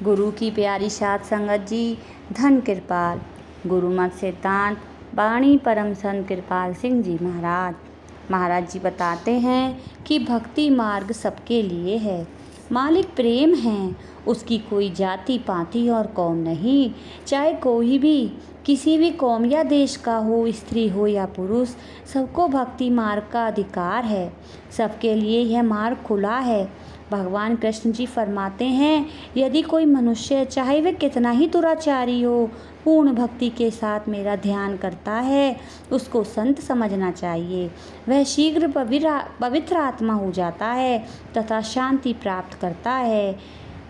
गुरु की प्यारी साध संगत जी, धन कृपाल गुरुमत सिद्धांत वाणी परम संत कृपाल सिंह जी महाराज जी बताते हैं कि भक्ति मार्ग सबके लिए है। मालिक प्रेम है, उसकी कोई जाति पाति और कौम नहीं। चाहे कोई भी किसी भी कौम या देश का हो, स्त्री हो या पुरुष, सबको भक्ति मार्ग का अधिकार है। सबके लिए यह मार्ग खुला है। भगवान कृष्ण जी फरमाते हैं, यदि कोई मनुष्य चाहे वह कितना ही दुराचारी हो, पूर्ण भक्ति के साथ मेरा ध्यान करता है, उसको संत समझना चाहिए। वह शीघ्र पवित्र आत्मा हो जाता है तथा शांति प्राप्त करता है।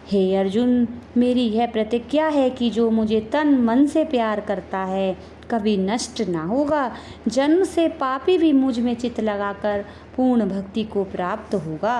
हे अर्जुन, मेरी यह प्रतिज्ञा है कि जो मुझे तन मन से प्यार करता है कभी नष्ट ना होगा। जन्म से पापी भी मुझ में चित्त लगाकर पूर्ण भक्ति को प्राप्त होगा।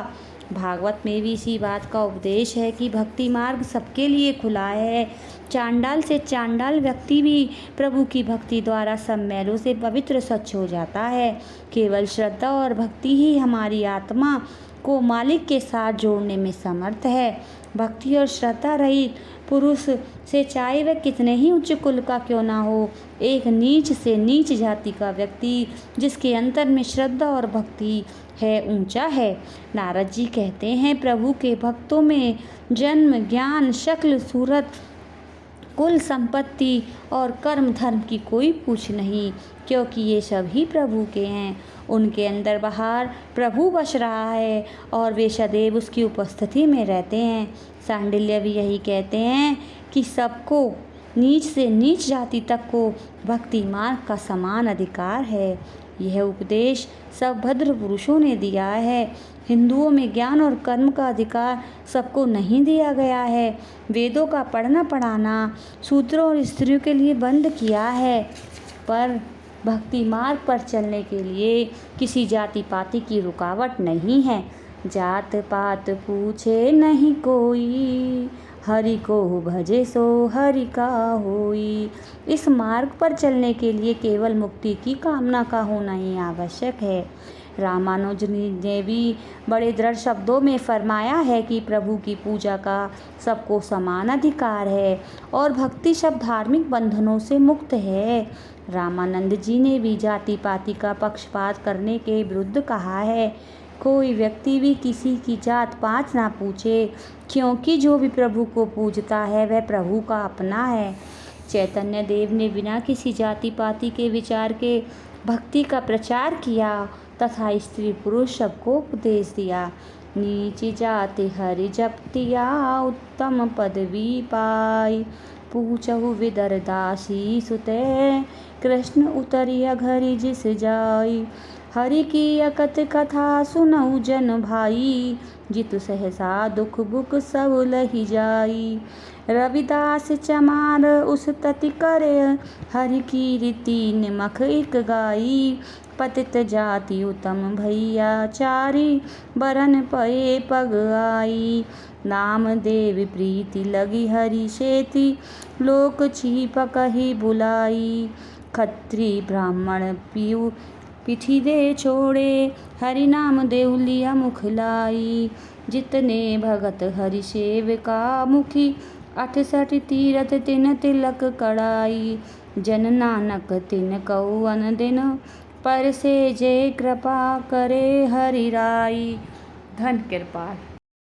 भागवत में भी इसी बात का उपदेश है कि भक्ति मार्ग सबके लिए खुला है। चांडाल से चांडाल व्यक्ति भी प्रभु की भक्ति द्वारा सब मैलों से पवित्र स्वच्छ हो जाता है। केवल श्रद्धा और भक्ति ही हमारी आत्मा को मालिक के साथ जोड़ने में समर्थ है। भक्ति और श्रद्धा रहित पुरुष से चाहे वह कितने ही उच्च कुल का क्यों ना हो, एक नीच से नीच जाति का व्यक्ति जिसके अंतर में श्रद्धा और भक्ति है, ऊंचा है। नारद जी कहते हैं, प्रभु के भक्तों में जन्म, ज्ञान, शक्ल, सूरत, कुल, संपत्ति और कर्म धर्म की कोई पूछ नहीं, क्योंकि ये सब ही प्रभु के हैं। उनके अंदर बाहर प्रभु बस रहा है और वे सदैव उसकी उपस्थिति में रहते हैं। सांडिल्य भी यही कहते हैं कि सबको, नीच से नीच जाति तक को भक्ति मार्ग का समान अधिकार है। यह उपदेश सब भद्र पुरुषों ने दिया है। हिंदुओं में ज्ञान और कर्म का अधिकार सबको नहीं दिया गया है। वेदों का पढ़ना पढ़ाना शूद्रों और स्त्रियों के लिए बंद किया है, पर भक्ति मार्ग पर चलने के लिए किसी जाति पाति की रुकावट नहीं है। जात पात पूछे नहीं कोई, हरि को भजे सो हरि का होई। इस मार्ग पर चलने के लिए केवल मुक्ति की कामना का होना ही आवश्यक है। रामानुजनी ने भी बड़े दृढ़ शब्दों में फरमाया है कि प्रभु की पूजा का सबको समान अधिकार है और भक्ति सब धार्मिक बंधनों से मुक्त है। रामानंद जी ने भी जाति पाति का पक्षपात करने के विरुद्ध कहा है। कोई व्यक्ति भी किसी की जात पात ना पूछे, क्योंकि जो भी प्रभु को पूजता है वह प्रभु का अपना है। चैतन्य देव ने बिना किसी जाति पाति के विचार के भक्ति का प्रचार किया तथा स्त्री पुरुष सबको उपदेश दिया। नीच जाति हरि जपतिया, उत्तम पदवी पाई। पूछहु विदर दासी सुते, कृष्ण उतरिया घरि जिस जाई। हरि की अकथ कथा सुनऊ जन भाई, जितु सहसा दुख बुक सब लहि जाई। रविदास चमार उस तति करे, हरि की रीति निमख एक गाई। पतित जाति उत्तम भैया चारी, बरन पए पग आई। नाम देव प्रीति लगी हरि सेति, लोक छिप कही बुलाई। खत्री ब्राह्मण पीऊ पिठी दे छोड़े, हरि नाम देव लिया मुख लाई। जितने भगत हरि सेवका मुखी, 68 तीरथ तिन तिलक कड़ाई। जन नानक तिन कऊ अन दिन, पर से जय कृपा करे हरि राई। धन कृपाल।